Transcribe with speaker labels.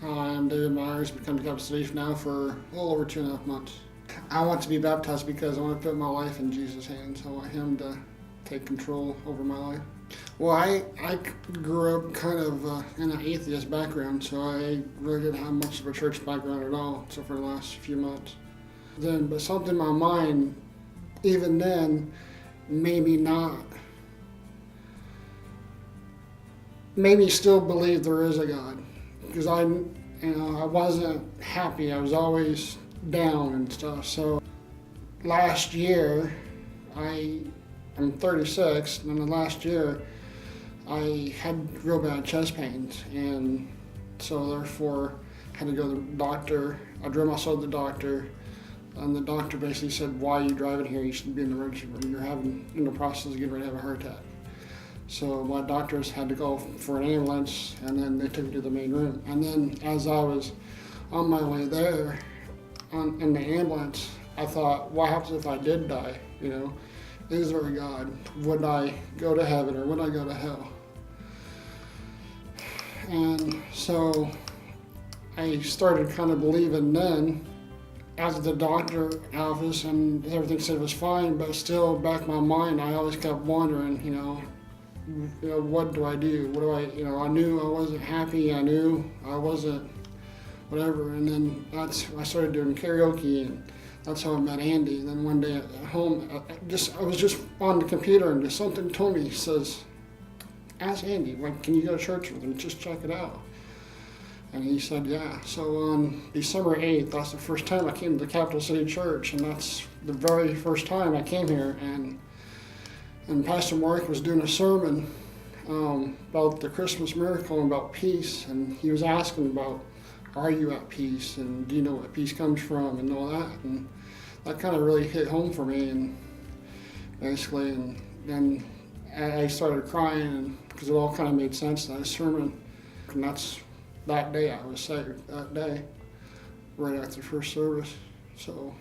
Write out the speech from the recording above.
Speaker 1: Hi, I'm David Meyers. I've become Catholic City now for a little over 2.5 months. I want to be baptized because I want to put my life in Jesus' hands. I want Him to take control over my life. Well, I grew up kind of in an atheist background, so I really didn't have much of a church background at all, so for the last few months. But something in my mind, even then, made me still believe there is a God. Because I wasn't happy. I was always down and stuff. So last year, I'm 36, and the last year I had real bad chest pains, and so therefore had to go to the doctor. I drove myself to the doctor, and the doctor basically said, "Why are you driving here? You should be in the emergency room. You're in the process of getting ready to have a heart attack." So my doctors had to go for an ambulance, and then they took me to the main room. And then as I was on my way there, in the ambulance, I thought, what happens if I did die? Is there a God? Would I go to heaven or would I go to hell? And so I started kind of believing then, as the doctor office, and everything said it was fine, but still back in my mind, I always kept wondering, what do I do? What do I knew I wasn't happy. I knew I wasn't whatever. And then I started doing karaoke, and that's how I met Andy. And then one day at home, I was just on the computer, and just something told me, says, ask Andy, can you go to church with him? Just check it out. And he said, yeah. So on December 8th, that's the first time I came to the Capital City Church, and that's the very first time I came here. And Pastor Mark was doing a sermon about the Christmas miracle and about peace, and he was asking about, are you at peace, and do you know where peace comes from, and all that, and that kind of really hit home for me, and basically, and then I started crying, because it all kind of made sense, that sermon, and that day I was saved, that day, right after the first service, so.